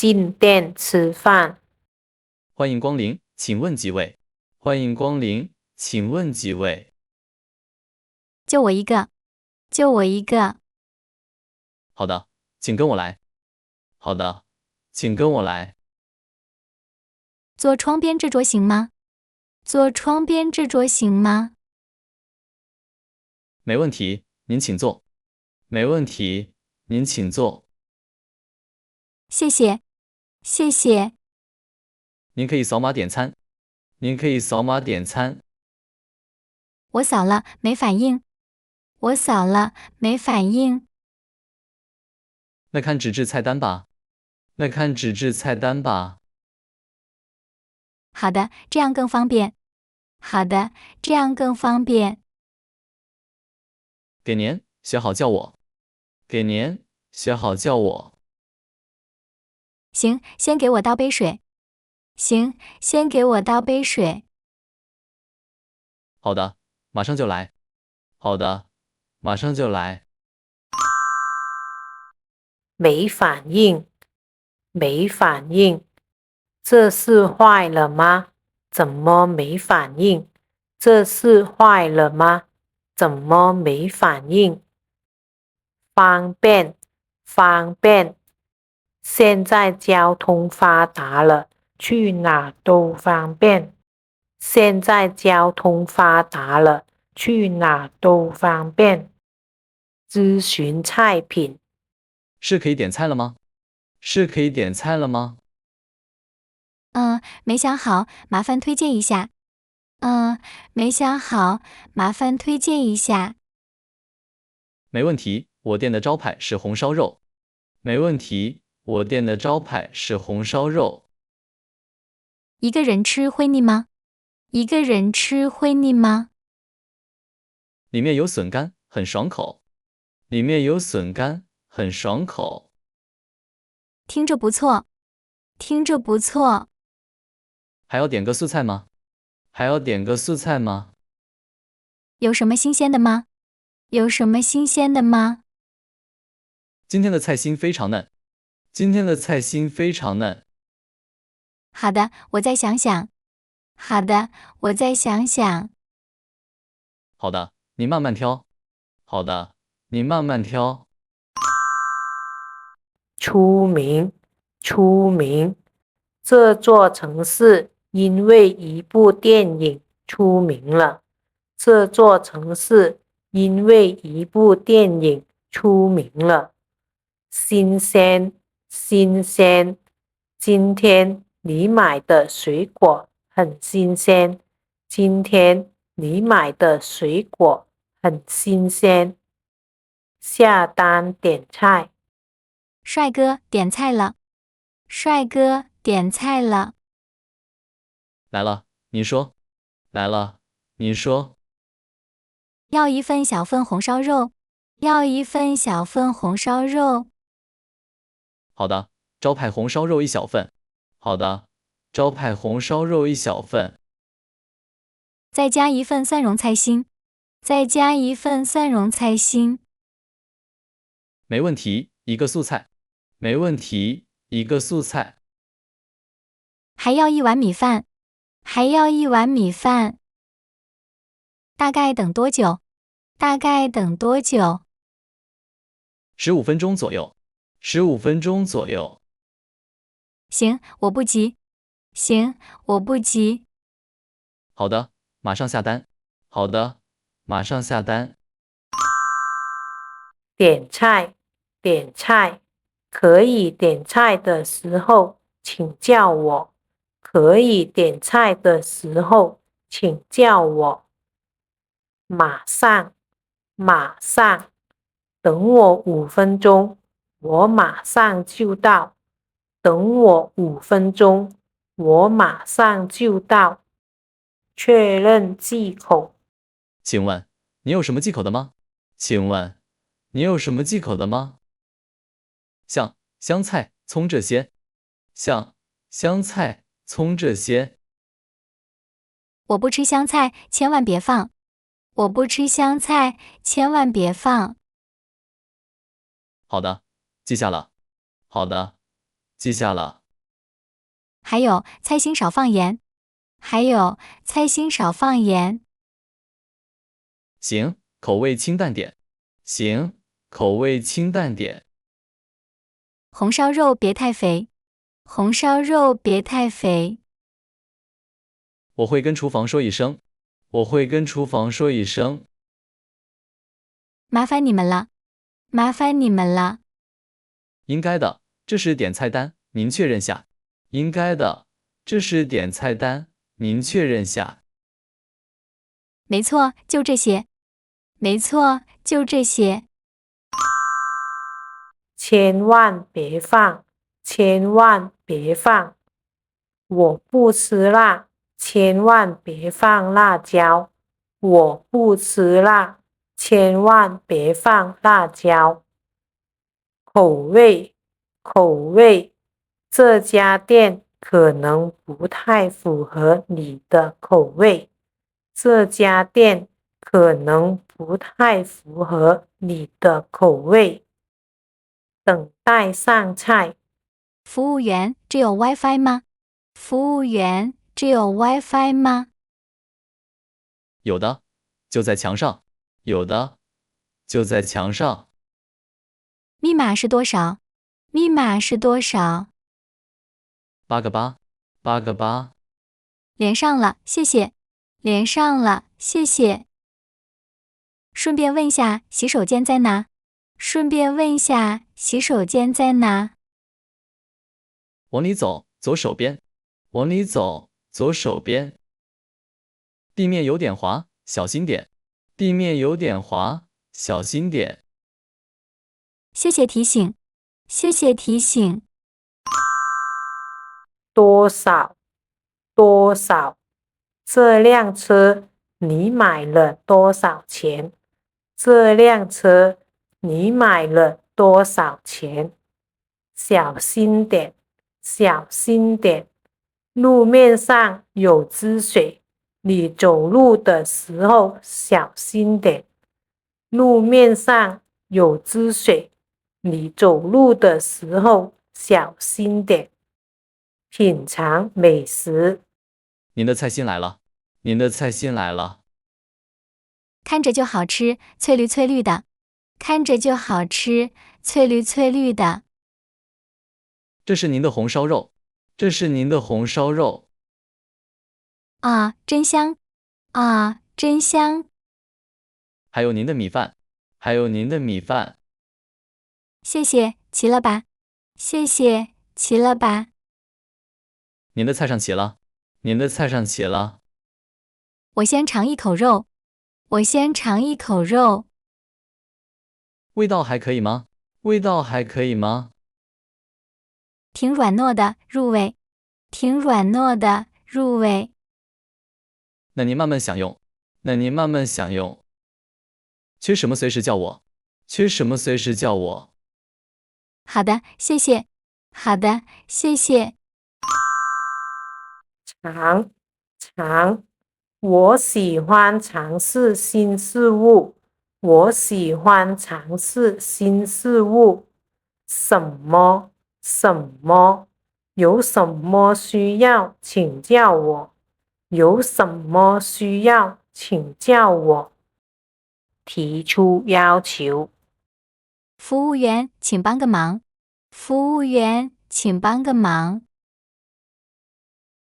进店吃饭。欢迎光临，请问几位？欢迎光临，请问几位？就我一个，就我一个。好的，请跟我来。好的，请跟我来。坐窗边这桌行吗？坐窗边这桌行吗？没问题，您请坐。没问题，您请坐。谢谢，谢谢。您可以扫码点餐。您可以扫码点餐。我扫了，没反应。我扫了，没反应。那看纸质菜单吧。那看纸质菜单吧。好的，这样更方便。好的，这样更方便。给您，学好叫我。给您，学好叫我。行，先给我倒杯水。行，先给我倒杯水。好的，马上就来。好的，马上就来。没反应，没反应。这是坏了吗？怎么没反应？这是坏了吗？怎么没反应？方便，方便。现在交通发达了，去哪都方便。现在交通发达了，去哪都方便。咨询菜品。是可以点菜了吗？是可以点菜了吗？没想好，麻烦推荐一下。没想好，麻烦推荐一下。没问题，我店的招牌是红烧肉。没问题，我店的招牌是红烧肉。一个人吃会腻吗？一个人吃会腻吗？里面有笋干，很爽口。里面有笋干，很爽口。听着不错，听着不错。还要点个素菜吗？还要点个素菜吗？有什么新鲜的吗？有什么新鲜的吗？今天的菜心非常嫩。今天的菜心非常嫩。好的，我再想想。好的，我再想想。好的，你慢慢挑。好的，你慢慢挑。出名，出名。这座城市因为一部电影出名了。这座城市因为一部电影出名了。新鲜，新鲜。今天你买的水果很新鲜。今天你买的水果很新鲜。下单点菜。帅哥，点菜了。帅哥，点菜了。来了，你说。来了，你说。要一份小份红烧肉。要一份小份红烧肉。好的，招牌红烧肉一小份。好的，招牌红烧肉一小份。再加一份蒜蓉菜心。再加一份蒜蓉菜心。没问题，一个素菜。没问题，一个素菜。还要一碗米饭。还要一碗米饭。大概等多久？大概等多久15分钟左右。15分钟左右。行，我不急。行，我不急。好的，马上下单。好的，马上下单。点菜，点菜。可以点菜的时候，请叫我。可以点菜的时候，请叫我。马上，马上。等我5分钟，我马上就到。等我5分钟，我马上就到。确认忌口。请问你有什么忌口的吗？请问你有什么忌口的吗？像香菜、葱这些。像香菜、葱这些。我不吃香菜，千万别放。我不吃香菜，千万别放。好的，记下了。好的，记下了。还有菜心少放盐。还有菜心少放盐。行，口味清淡点。行，口味清淡点。红烧肉别太肥。红烧肉别太肥。我会跟厨房说一声。我会跟厨房说一声。麻烦你们了。麻烦你们了。应该的，这是点菜单，您确认下。应该的，这是点菜单，您确认下。没错，就这些。没错，就这些。千万别放，千万别放。我不吃辣，千万别放辣椒。我不吃辣，千万别放辣椒。口味，口味，这家店可能不太符合你的口味。这家店可能不太符合你的口味。等待上菜。服务员，这有 WiFi 吗？服务员，这有 WiFi 吗？有的，就在墙上。有的，就在墙上。密码是多少？密码是多少8个8，8个8。连上了，谢谢。连上了，谢谢。顺便问下，洗手间在哪？顺便问下，洗手间在哪？往里走，左手边。往里走，左手边。地面有点滑，小心点。地面有点滑，小心点。谢谢提醒。谢谢提醒。多少？多少？这辆车你买了多少钱？这辆车你买了多少钱？小心点，小心点。路面上有汁水，你走路的时候小心点。路面上有汁水，你走路的时候小心点。品尝美食。您的菜心来了，您的菜心来了。看着就好吃，翠绿翠绿的。看着就好吃，翠绿翠绿的。这是您的红烧肉，这是您的红烧肉。啊，真香！啊，真香！还有您的米饭，还有您的米饭。谢谢，齐了吧？谢谢，齐了吧？您的菜上齐了，您的菜上齐了。我先尝一口肉，我先尝一口肉。味道还可以吗？味道还可以吗？挺软糯的，入味。挺软糯的，入味。那您慢慢享用，那您慢慢享用。缺什么随时叫我，缺什么随时叫我。好的，谢谢。好的，谢谢。尝尝，我喜欢尝试新事物。我喜欢尝试新事物。什么？什么？有什么需要请教我？有什么需要请教我？提出要求。服务员，请帮个忙。服务员，请帮个忙。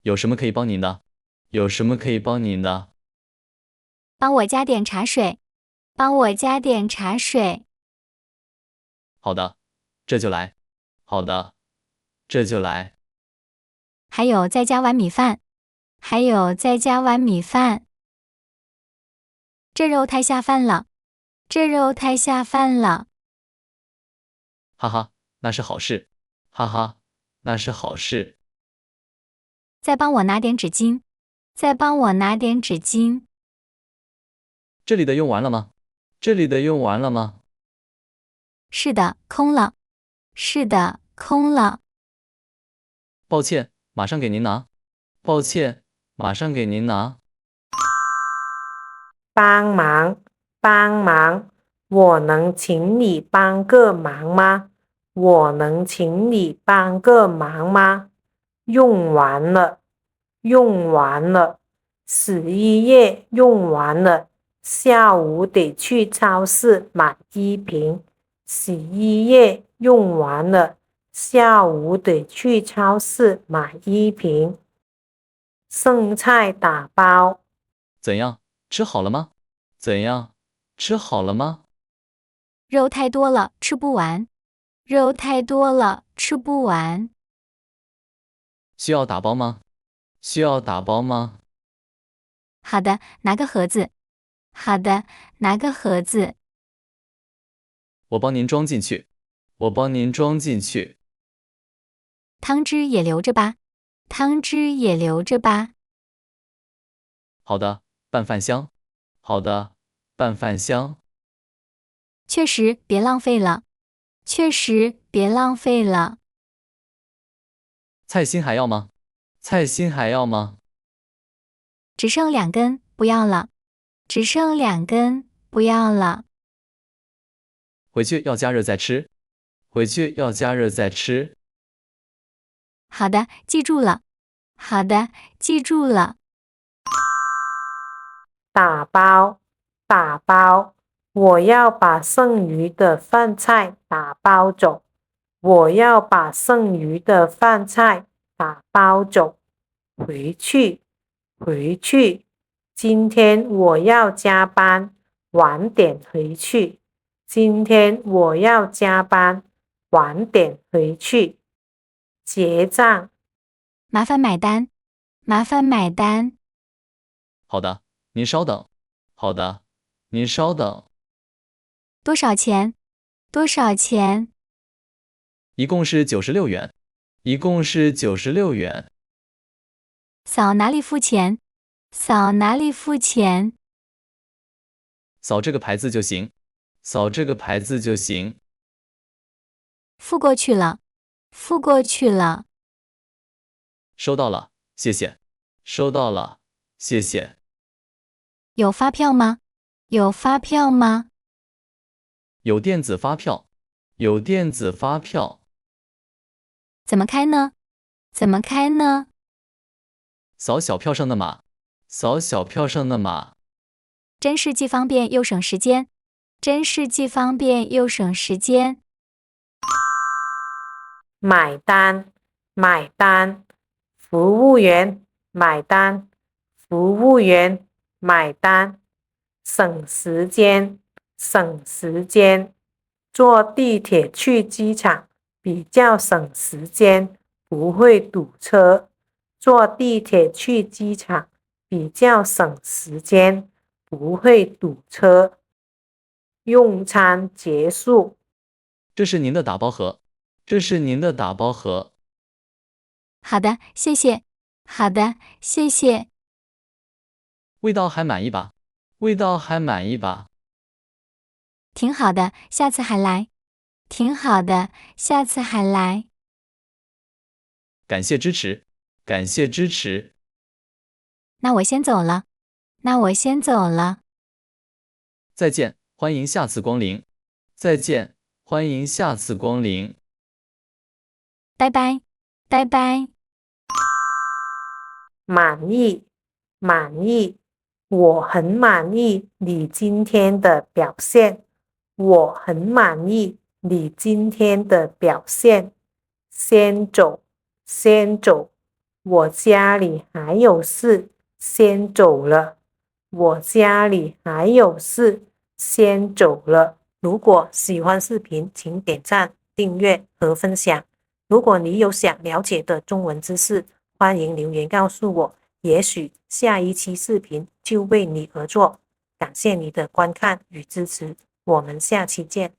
有什么可以帮您的？有什么可以帮您的？帮我加点茶水。帮我加点茶水。好的，这就来。好的，这就来。还有再加碗米饭。还有再加碗米饭。这肉太下饭了。这肉太下饭了。哈哈，那是好事。哈哈，那是好事。再帮我拿点纸巾。再帮我拿点纸巾。这里的用完了吗？这里的用完了吗？是的，空了。是的，空了。抱歉，马上给您拿。抱歉，马上给您拿。帮忙，帮忙，我能请你帮个忙吗？我能请你帮个忙吗？用完了，用完了，洗衣液用完了，下午得去超市买一瓶。洗衣液用完了，下午得去超市买一瓶。剩菜打包。怎样，吃好了吗？怎样，吃好了吗？肉太多了，吃不完。肉太多了，吃不完。需要打包吗？需要打包吗？好的，拿个盒子。好的，拿个盒子。我帮您装进去。我帮您装进去。汤汁也留着吧。汤汁也留着吧。好的，拌饭香。好的，拌饭香。确实，别浪费了。确实，别浪费了。菜心还要吗？菜心还要吗？只剩2根，不要了。只剩2根，不要了。回去要加热再吃。回去要加热再吃。好的，记住了。好的，记住了。打包，打包。我要把剩余的饭菜打包走。我要把剩余的饭菜打包走。回去，回去。今天我要加班，晚点回去。今天我要加班，晚点回去。结账。麻烦买单。麻烦买单。好的，您稍等。好的，您稍等。多少钱？多少钱？一共是96元。一共是96元。扫哪里付钱？扫哪里付钱？扫这个牌子就行。扫这个牌子就行。付过去了。付过去了。收到了，谢谢。收到了，谢谢。有发票吗？有发票吗？有电子发票。有电子发票。怎么开呢？怎么开呢？扫小票上的码。扫小票上的码。真是既方便又省时间。真是既方便又省时间。买单，买单。服务员，买单。服务员，买单。省时间，省时间。坐地铁去机场比较省时间，不会堵车。坐地铁去机场比较省时间，不会堵车。用餐结束。这是您的打包盒。这是您的打包盒。好的，谢谢。好的，谢谢。味道还满意吧？味道还满意吧？挺好的，下次还来。挺好的，下次还来。感谢支持。感谢支持。那我先走了。那我先走了。再见，欢迎下次光临。再见，欢迎下次光临。拜拜，拜拜。满意，满意。我很满意你今天的表现。我很满意你今天的表现。先走，先走。我家里还有事，先走了。我家里还有事，先走了。如果喜欢视频，请点赞、订阅和分享。如果你有想了解的中文知识，欢迎留言告诉我，也许下一期视频就为你而做。感谢你的观看与支持，我们下期见。